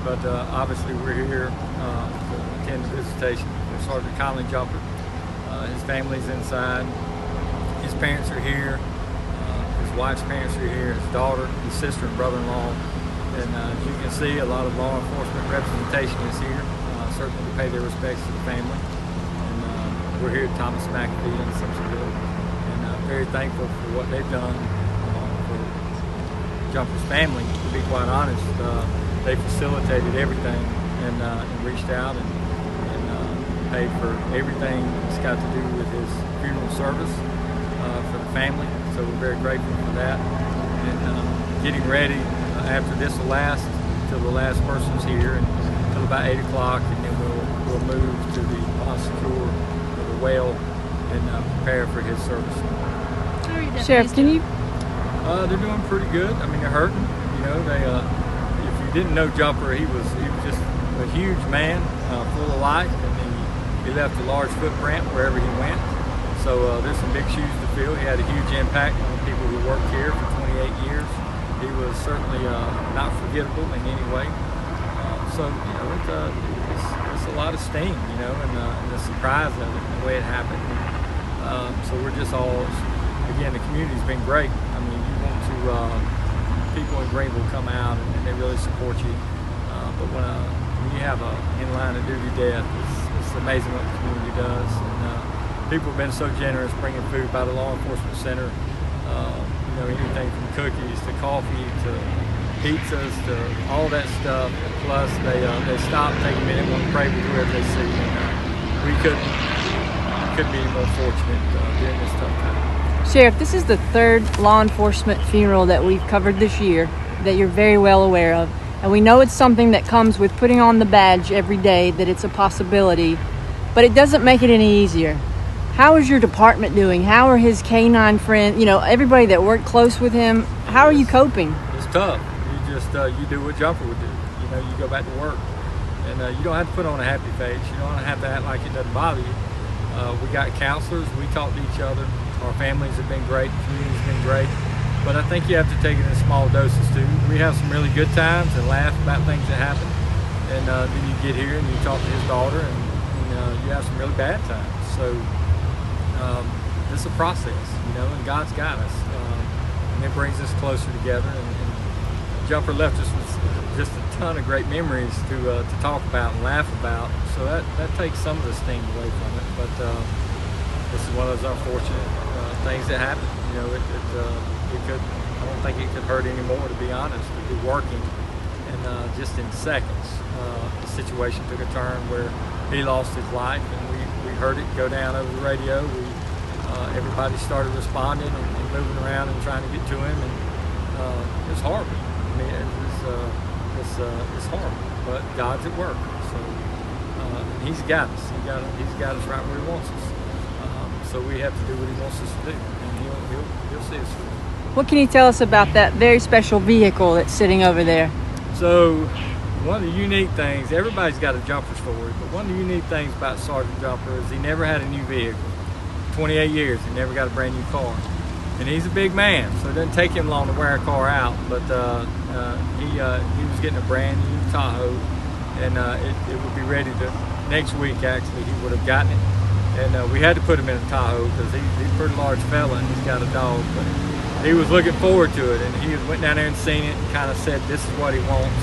But obviously we're here to attend the visitation of Sergeant Conley Jumper. His family's inside. His parents are here. His wife's parents are here. His daughter, his sister, and brother-in-law. And as you can see, a lot of law enforcement representation is here, certainly to pay their respects to the family. And we're here at Thomas McAfee in Simpsonville, and very thankful for what they've done for Jumper's family. To be quite honest, they facilitated everything and reached out and paid for everything that's got to do with his funeral service for the family. So we're very grateful for that. And getting ready after this will last until the last person's here until about 8 o'clock, and then we'll move to the Bon Secours or the well and prepare for his service. Sheriff, can you? They're doing pretty good. I mean, they're hurting. You know, they. If you didn't know Jumper, he was just a huge man, full of life, and he left a large footprint wherever he went. So there's some big shoes to fill. He had a huge impact on the people who worked here for 28 years. He was certainly not forgettable in any way. So you know, it's a lot of steam, you know, and the surprise of it, and the way it happened. So we're just all, again, the community's been great. I mean, you want to, people in Greenville come out and they really support you. But when you have a in-line of duty death, it's amazing what the community does. And people have been so generous bringing food by the law enforcement center. You know, anything from cookies to coffee to pizzas to all that stuff. And plus, they stop, take a minute, want to pray with whoever they see. And we couldn't be more fortunate during this tough time. Sheriff, this is the third law enforcement funeral that we've covered this year that you're very well aware of. And we know it's something that comes with putting on the badge every day, that it's a possibility, but it doesn't make it any easier. How is your department doing? How are his canine friends, you know, everybody that worked close with him? How are you coping? It's tough. You just, you do what Jumper would do. You know, you go back to work. And you don't have to put on a happy face. You don't have to act like it doesn't bother you. We got counselors. We talk to each other. Our families have been great. The community's been great. But I think you have to take it in small doses too. We have some really good times and laugh about things that happen. And then you get here and you talk to his daughter, and you have some really bad times. So it's a process, you know, and God's got us. And it brings us closer together. And Jumper left us with just a ton of great memories to talk about and laugh about. So that takes some of the sting away from it. But this is one of those unfortunate things that happen. You know, it could. I don't think it could hurt anymore, to be honest. To be working, and just in seconds, the situation took a turn where he lost his life, and we heard it go down over the radio. Everybody started responding and moving around and trying to get to him, and it was horrible. I mean, it's horrible, but God's at work. So He's got us. He's got us right where He wants us. So we have to do what He wants us to do, and He'll see us through. What can you tell us about that very special vehicle that's sitting over there? So one of the unique things, everybody's got a Jumper story, but one of the unique things about Sergeant Jumper is he never had a new vehicle. 28 years, he never got a brand new car. And he's a big man, so it doesn't take him long to wear a car out, but he was getting a brand new Tahoe, and it would be ready to, next week actually, he would have gotten it. And we had to put him in a Tahoe because he's a pretty large fella and he's got a dog, but he was looking forward to it, and he went down there and seen it and kind of said this is what he wants.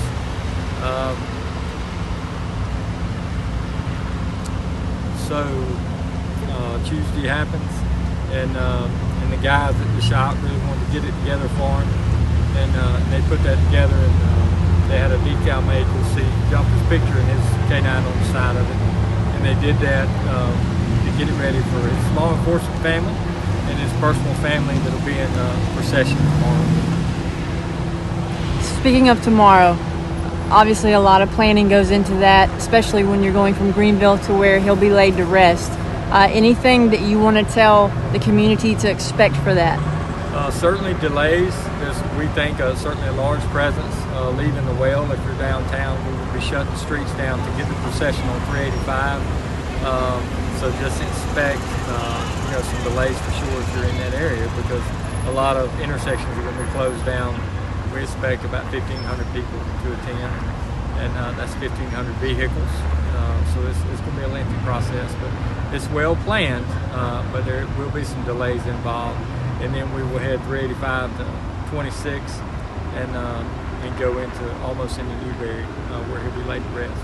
So Tuesday happens, and the guys at the shop really wanted to get it together for him, and they put that together, and they had a decal made. You'll see Jumper's picture and his K9 on the side of it, and they did that to get it ready for his law enforcement family and his personal family that'll be in procession tomorrow. Speaking of tomorrow, obviously a lot of planning goes into that, especially when you're going from Greenville to where he'll be laid to rest. Anything that you want to tell the community to expect for that? Certainly delays. We think certainly a large presence leaving the well. If you're downtown, we will be shutting the streets down to get the procession on 385. So just expect some delays for sure if you're in that area, because a lot of intersections are going to be closed down. We expect about 1,500 people to attend. and that's 1,500 vehicles. So it's going to be a lengthy process, but it's well planned. But there will be some delays involved, and then we will head 385 to 26, and go into almost into Newberry, where he'll be laid to rest.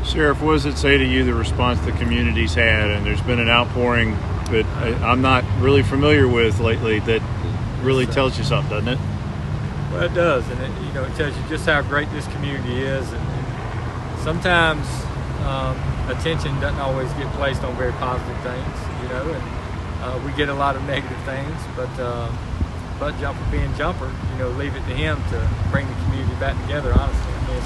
Sheriff, what does it say to you, the response the community's had? And there's been an outpouring that I'm not really familiar with lately that really tells you something, doesn't it? Well, it does, and it tells you just how great this community is. And sometimes attention doesn't always get placed on very positive things, and we get a lot of negative things. But Jumper being Jumper, leave it to him to bring the community back together. Honestly, I mean,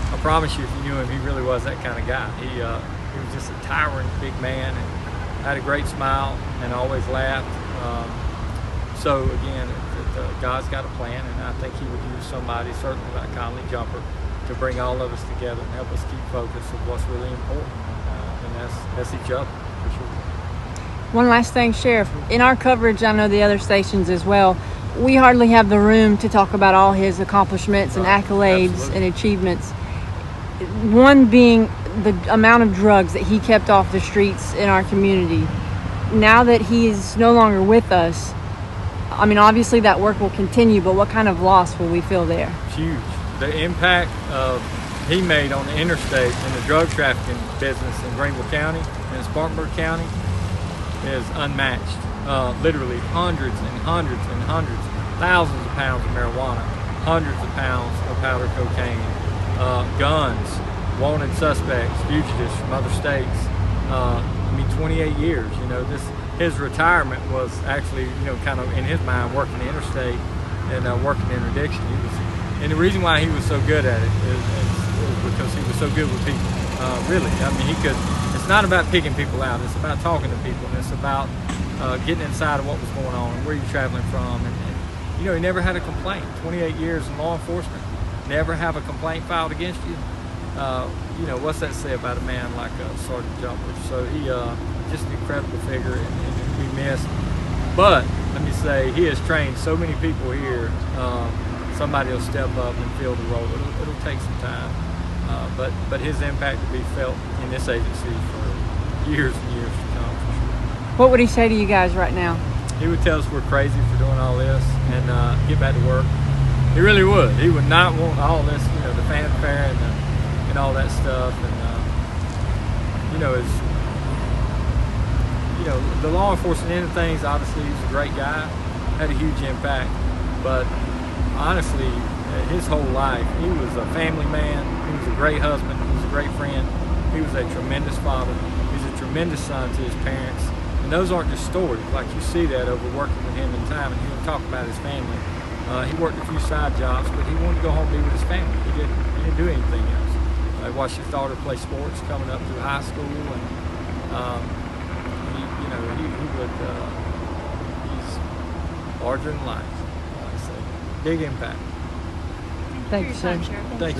I promise you, if you knew him, he really was that kind of guy. He was just a towering big man and had a great smile and always laughed. So again, God's got a plan, and I think he would use somebody, certainly like Conley Jumper, to bring all of us together and help us keep focus of what's really important, and that's each other, for sure. One last thing, Sheriff. In our coverage, I know the other stations as well, we hardly have the room to talk about all his accomplishments and accolades Absolutely. and achievements. One being the amount of drugs that he kept off the streets in our community. Now that he is no longer with us, I mean, obviously that work will continue, but what kind of loss will we feel there? It's huge. The impact he made on the interstate and the drug trafficking business in Greenville County and Spartanburg County is unmatched. Literally hundreds and hundreds and hundreds, thousands of pounds of marijuana, hundreds of pounds of powder cocaine, guns, wanted suspects, fugitives from other states. 28 years. His retirement was actually, kind of in his mind working the interstate and working interdiction. And the reason why he was so good at it is because he was so good with people. Really, I mean, it's not about picking people out. It's about talking to people, and it's about getting inside of what was going on and where you're traveling from. And he never had a complaint. 28 years in law enforcement, never have a complaint filed against you. What's that say about a man like Sergeant Jumper? So he just an incredible figure, and we missed. But let me say, he has trained so many people here. Somebody will step up and fill the role. It'll take some time, but his impact will be felt in this agency for years and years to come. For sure. What would he say to you guys right now? He would tell us we're crazy for doing all this and get back to work. He really would. He would not want all this, the fanfare and all that stuff. And the law enforcement end of things. Obviously, he's a great guy, had a huge impact. But honestly, his whole life, he was a family man. He was a great husband. He was a great friend. He was a tremendous father. He was a tremendous son to his parents. And those aren't just stories. Like, you see that over working with him in time, and he'll talk about his family. He worked a few side jobs, but he wanted to go home and be with his family. He didn't do anything else. I watched his daughter play sports coming up through high school, and he's larger than life. Like I say, big impact. Thank you, sir. Thank you. Thank you.